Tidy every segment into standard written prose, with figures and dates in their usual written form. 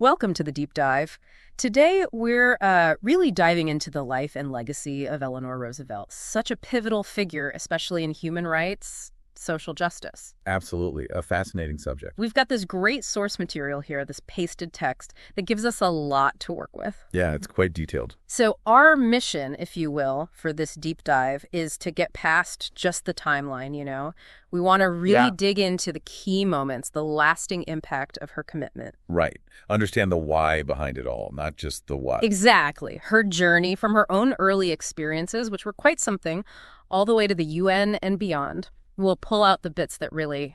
Welcome to the deep dive. Today, we're really diving into the life and legacy of Eleanor Roosevelt, such a pivotal figure, especially in human rights, social justice. Absolutely. A fascinating subject. We've got this great source material here, this pasted text, that gives us a lot to work with. Yeah, it's quite detailed. So our mission, if you will, for this deep dive is to get past just the timeline. We want to really dig into the key moments, the lasting impact of her commitment. Right. Understand the why behind it all, not just the what. Exactly. Her journey from her own early experiences, which were quite something, all the way to the UN and beyond. We'll pull out the bits that really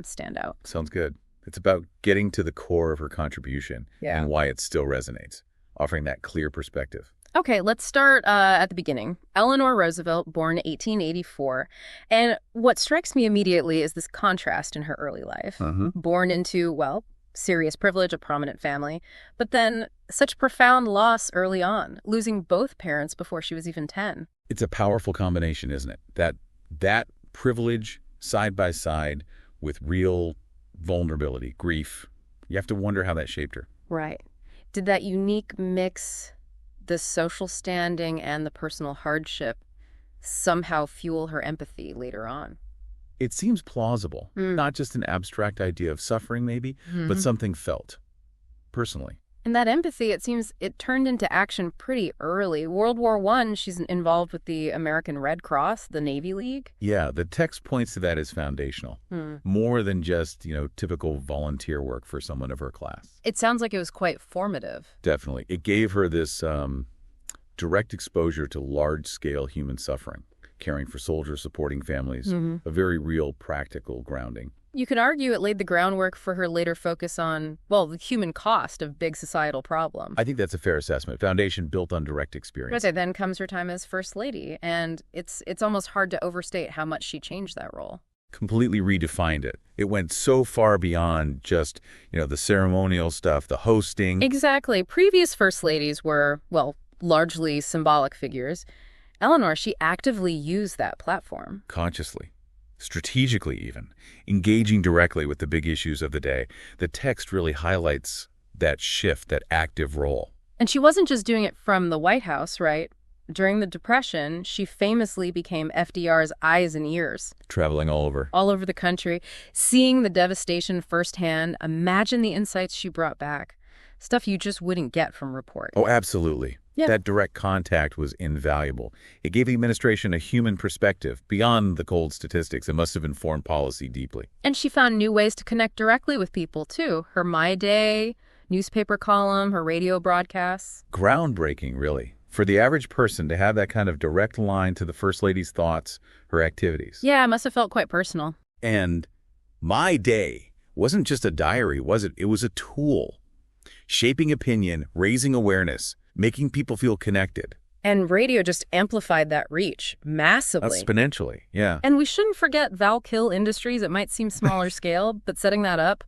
stand out. Sounds good. It's about getting to the core of her contribution and why it still resonates, offering that clear perspective. Okay, let's start at the beginning. Eleanor Roosevelt, born 1884. And what strikes me immediately is this contrast in her early life. Born into, well, serious privilege, a prominent family, but then such profound loss early on, losing both parents before she was even 10. It's a powerful combination, isn't it? That privilege side by side with real vulnerability, grief. You have to wonder how that shaped her. Right. Did that unique mix, the social standing and the personal hardship, somehow fuel her empathy later on? It seems plausible, not just an abstract idea of suffering maybe, but something felt personally. And that empathy, it seems, it turned into action pretty early. World War I, she's involved with the American Red Cross, the Navy League. Yeah, the text points to that as foundational, more than just, typical volunteer work for someone of her class. It sounds like it was quite formative. Definitely. It gave her this direct exposure to large-scale human suffering, caring for soldiers, supporting families, a very real practical grounding. You could argue it laid the groundwork for her later focus on, well, the human cost of big societal problems. I think that's a fair assessment. Foundation built on direct experience. But then comes her time as First Lady, and it's almost hard to overstate how much she changed that role. Completely redefined it. It went so far beyond just, the ceremonial stuff, the hosting. Exactly. Previous First Ladies were, well, largely symbolic figures. Eleanor, she actively used that platform. Consciously. Strategically even, engaging directly with the big issues of the day. The text really highlights that shift, that active role. And she wasn't just doing it from the White House, right? During the Depression, she famously became FDR's eyes and ears. Traveling all over. All over the country, seeing the devastation firsthand. Imagine the insights she brought back. Stuff you just wouldn't get from reports. Oh, absolutely. Yeah. That direct contact was invaluable. It gave the administration a human perspective beyond the cold statistics. It must have informed policy deeply. And she found new ways to connect directly with people, too. Her My Day newspaper column, her radio broadcasts. Groundbreaking, really. For the average person to have that kind of direct line to the First Lady's thoughts, her activities. Yeah, it must have felt quite personal. And My Day wasn't just a diary, was it? It was a tool. Shaping opinion, raising awareness, making people feel connected. And radio just amplified that reach massively. Exponentially, yeah. And we shouldn't forget Val-Kill Industries. It might seem smaller scale, but setting that up.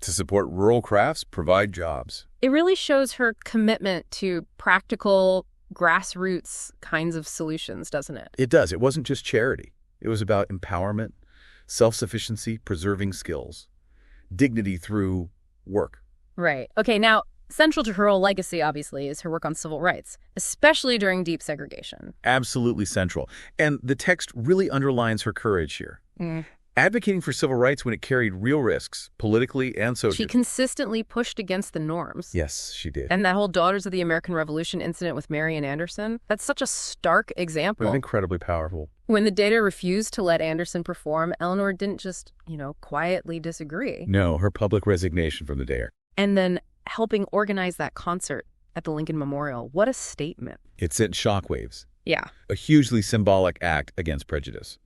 To support rural crafts, provide jobs. It really shows her commitment to practical, grassroots kinds of solutions, doesn't it? It does. It wasn't just charity. It was about empowerment, self-sufficiency, preserving skills, dignity through work. Right. Okay, now, central to her whole legacy, obviously, is her work on civil rights, especially during deep segregation. Absolutely central. And the text really underlines her courage here. Advocating for civil rights when it carried real risks, politically and socially. She consistently pushed against the norms. Yes, she did. And that whole Daughters of the American Revolution incident with Marian Anderson, that's such a stark example. Incredibly powerful. When the data refused to let Anderson perform, Eleanor didn't just, quietly disagree. No, her public resignation from the dare. And then helping organize that concert at the Lincoln Memorial. What a statement. It sent shockwaves. Yeah. A hugely symbolic act against prejudice.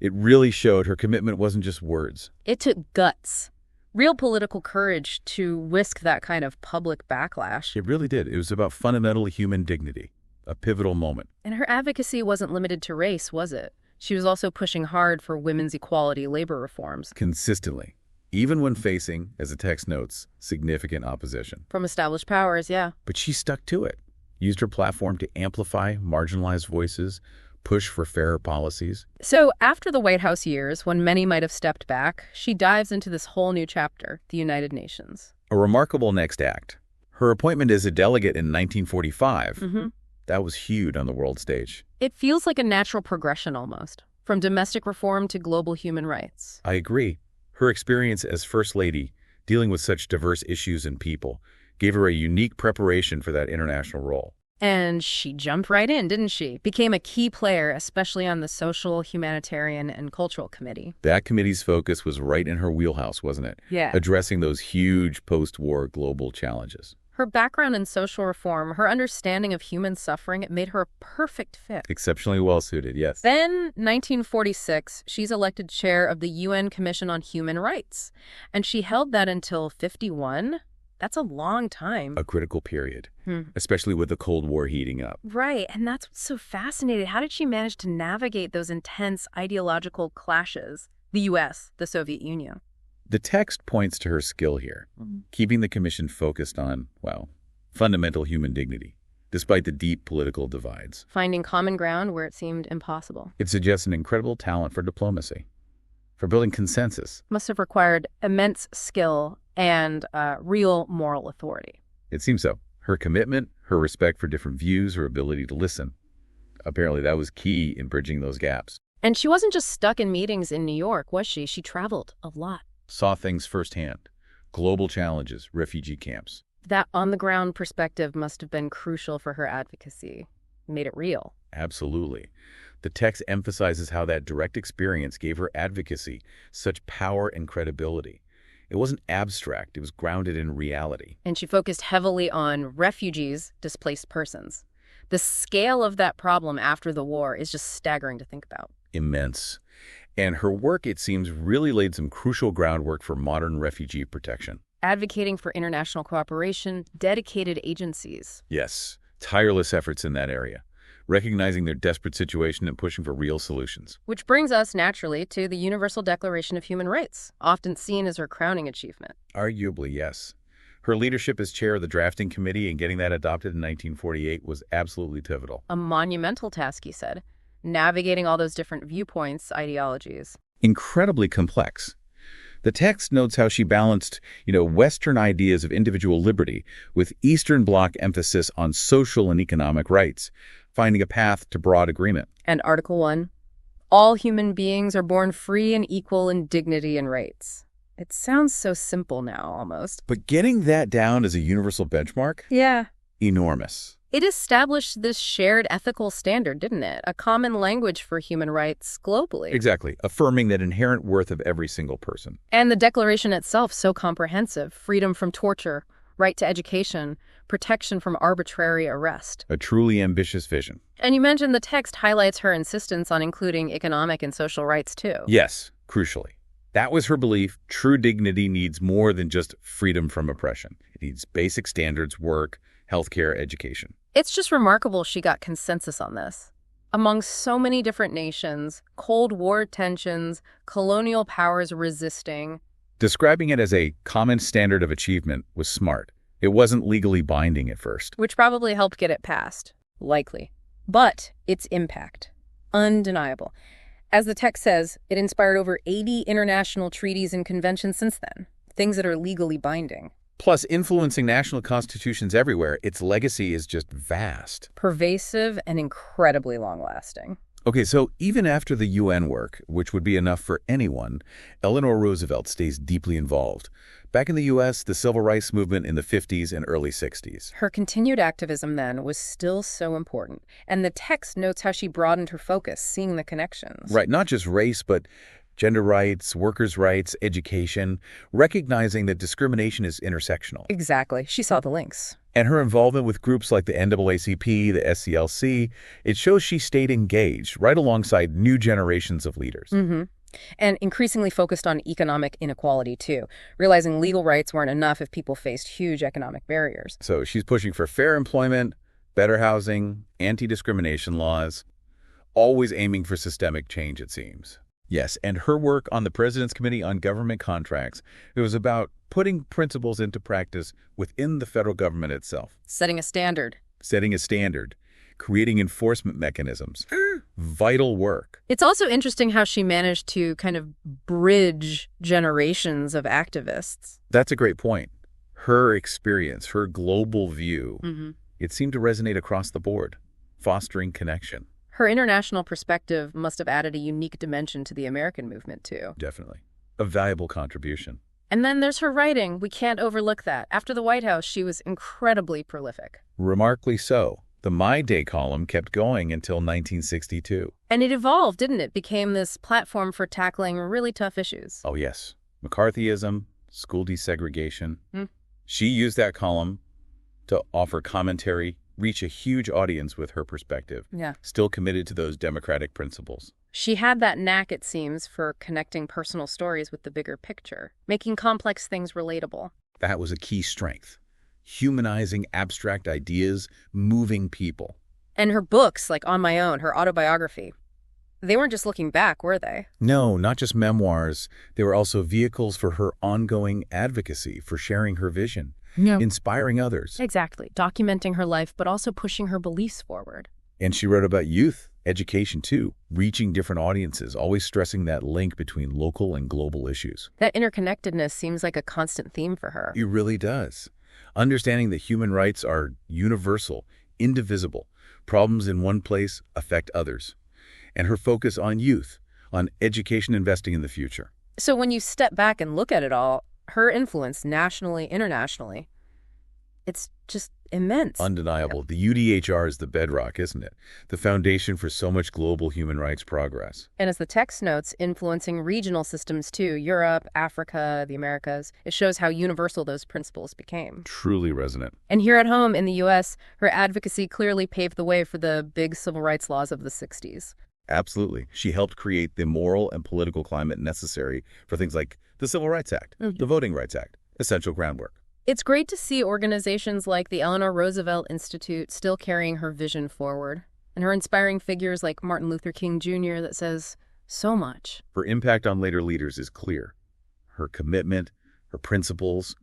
It really showed her commitment wasn't just words. It took guts, real political courage to risk that kind of public backlash. It really did. It was about fundamental human dignity, a pivotal moment. And her advocacy wasn't limited to race, was it? She was also pushing hard for women's equality labor reforms. Consistently. Even when facing, as the text notes, significant opposition. From established powers, yeah. But she stuck to it, used her platform to amplify marginalized voices, push for fairer policies. So after the White House years, when many might have stepped back, she dives into this whole new chapter, the United Nations. A remarkable next act. Her appointment as a delegate in 1945. That was huge on the world stage. It feels like a natural progression almost, from domestic reform to global human rights. I agree. Her experience as First Lady, dealing with such diverse issues and people, gave her a unique preparation for that international role. And she jumped right in, didn't she? Became a key player, especially on the Social, Humanitarian, and Cultural Committee. That committee's focus was right in her wheelhouse, wasn't it? Yeah. Addressing those huge post-war global challenges. Her background in social reform, her understanding of human suffering, it made her a perfect fit. Exceptionally well-suited, yes. Then, 1946, she's elected chair of the UN Commission on Human Rights. And she held that until 51. That's a long time. A critical period, especially with the Cold War heating up. Right, and that's what's so fascinating. How did she manage to navigate those intense ideological clashes? The U.S., the Soviet Union. The text points to her skill here, keeping the commission focused on, well, fundamental human dignity, despite the deep political divides. Finding common ground where it seemed impossible. It suggests an incredible talent for diplomacy, for building consensus. Must have required immense skill and real moral authority. It seems so. Her commitment, her respect for different views, her ability to listen. Apparently that was key in bridging those gaps. And she wasn't just stuck in meetings in New York, was she? She traveled a lot. Saw things firsthand. Global challenges, refugee camps. That on-the-ground perspective must have been crucial for her advocacy. Made it real. Absolutely. The text emphasizes how that direct experience gave her advocacy such power and credibility. It wasn't abstract, it was grounded in reality. And she focused heavily on refugees, displaced persons. The scale of that problem after the war is just staggering to think about. Immense. And her work, it seems, really laid some crucial groundwork for modern refugee protection. Advocating for international cooperation, dedicated agencies. Yes, tireless efforts in that area, recognizing their desperate situation and pushing for real solutions. Which brings us, naturally, to the Universal Declaration of Human Rights, often seen as her crowning achievement. Arguably, yes. Her leadership as chair of the drafting committee and getting that adopted in 1948 was absolutely pivotal. A monumental task, he said, navigating all those different viewpoints, ideologies. Incredibly complex. The text notes how she balanced, Western ideas of individual liberty with Eastern Bloc emphasis on social and economic rights, finding a path to broad agreement. And Article 1, all human beings are born free and equal in dignity and rights. It sounds so simple now, almost. But getting that down as a universal benchmark? Yeah. Enormous. It established this shared ethical standard, didn't it? A common language for human rights globally. Exactly. Affirming that inherent worth of every single person. And the Declaration itself so comprehensive. Freedom from torture, right to education, protection from arbitrary arrest. A truly ambitious vision. And you mentioned the text highlights her insistence on including economic and social rights, too. Yes, crucially. That was her belief. True dignity needs more than just freedom from oppression. It needs basic standards, work, healthcare, education. It's just remarkable she got consensus on this. Among so many different nations, Cold War tensions, colonial powers resisting. Describing it as a common standard of achievement was smart. It wasn't legally binding at first. Which probably helped get it passed. Likely. But its impact. Undeniable. As the text says, it inspired over 80 international treaties and conventions since then. Things that are legally binding. Plus, influencing national constitutions everywhere, its legacy is just vast. Pervasive and incredibly long-lasting. Okay, so even after the UN work, which would be enough for anyone, Eleanor Roosevelt stays deeply involved. Back in the U.S., the civil rights movement in the 50s and early 60s. Her continued activism then was still so important. And the text notes how she broadened her focus, seeing the connections. Right, not just race, but gender rights, workers' rights, education, recognizing that discrimination is intersectional. Exactly. She saw the links. And her involvement with groups like the NAACP, the SCLC, it shows she stayed engaged right alongside new generations of leaders. And increasingly focused on economic inequality, too, realizing legal rights weren't enough if people faced huge economic barriers. So she's pushing for fair employment, better housing, anti-discrimination laws, always aiming for systemic change, it seems. Yes, and her work on the President's Committee on Government Contracts, it was about putting principles into practice within the federal government itself. Setting a standard. Setting a standard. Creating enforcement mechanisms. Vital work. It's also interesting how she managed to kind of bridge generations of activists. That's a great point. Her experience, her global view, it seemed to resonate across the board, fostering connection. Her international perspective must have added a unique dimension to the American movement, too. Definitely. A valuable contribution. And then there's her writing. We can't overlook that. After the White House, she was incredibly prolific. Remarkably so. The My Day column kept going until 1962. And it evolved, didn't it? Became this platform for tackling really tough issues. Oh, yes. McCarthyism, school desegregation. She used that column to offer commentary, reach a huge audience with her perspective. Yeah. Still committed to those democratic principles. She had that knack, it seems, for connecting personal stories with the bigger picture, making complex things relatable. That was a key strength. Humanizing abstract ideas, moving people. And her books, like On My Own, her autobiography, they weren't just looking back, were they? No, not just memoirs. They were also vehicles for her ongoing advocacy, for sharing her vision, inspiring others. Exactly. Documenting her life, but also pushing her beliefs forward. And she wrote about youth, education too, reaching different audiences, always stressing that link between local and global issues. That interconnectedness seems like a constant theme for her. It really does. Understanding that human rights are universal, indivisible. Problems in one place affect others. And her focus on youth, on education investing in the future. So when you step back and look at it all, her influence nationally, internationally, it's just immense. Undeniable. The UDHR is the bedrock, isn't it? The foundation for so much global human rights progress. And as the text notes, influencing regional systems too, Europe, Africa, the Americas, it shows how universal those principles became. Truly resonant. And here at home in the U.S., her advocacy clearly paved the way for the big civil rights laws of the 60s. Absolutely. She helped create the moral and political climate necessary for things like the Civil Rights Act, the Voting Rights Act, essential groundwork. It's great to see organizations like the Eleanor Roosevelt Institute still carrying her vision forward, and her inspiring figures like Martin Luther King Jr. that says so much. Her impact on later leaders is clear. Her commitment, her principles,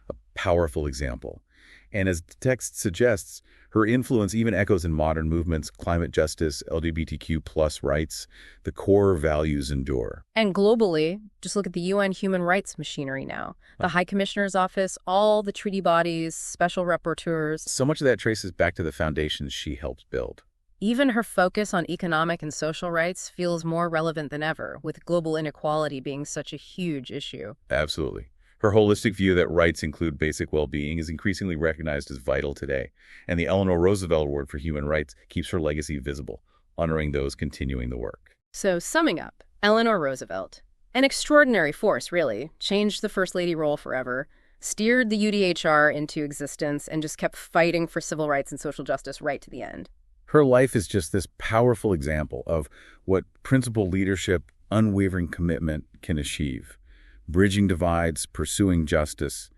a powerful example. And as the text suggests, her influence even echoes in modern movements, climate justice, LGBTQ+ rights. The core values endure. And globally, just look at the UN human rights machinery now. The High Commissioner's Office, all the treaty bodies, special rapporteurs. So much of that traces back to the foundations she helped build. Even her focus on economic and social rights feels more relevant than ever, with global inequality being such a huge issue. Absolutely. Her holistic view that rights include basic well-being is increasingly recognized as vital today, and the Eleanor Roosevelt Award for Human Rights keeps her legacy visible, honoring those continuing the work. So, summing up, Eleanor Roosevelt, an extraordinary force, really, changed the First Lady role forever, steered the UDHR into existence, and just kept fighting for civil rights and social justice right to the end. Her life is just this powerful example of what principled leadership, unwavering commitment can achieve. Bridging divides, pursuing justice.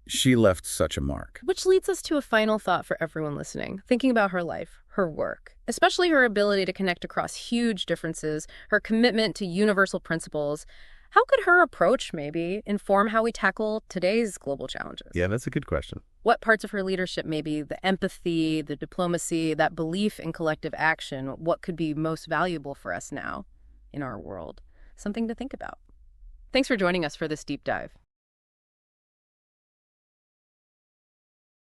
She left such a mark. Which leads us to a final thought for everyone listening, thinking about her life, her work, especially her ability to connect across huge differences, her commitment to universal principles. How could her approach maybe inform how we tackle today's global challenges? Yeah, that's a good question. What parts of her leadership, maybe the empathy, the diplomacy, that belief in collective action, what could be most valuable for us now in our world? Something to think about. Thanks for joining us for this deep dive.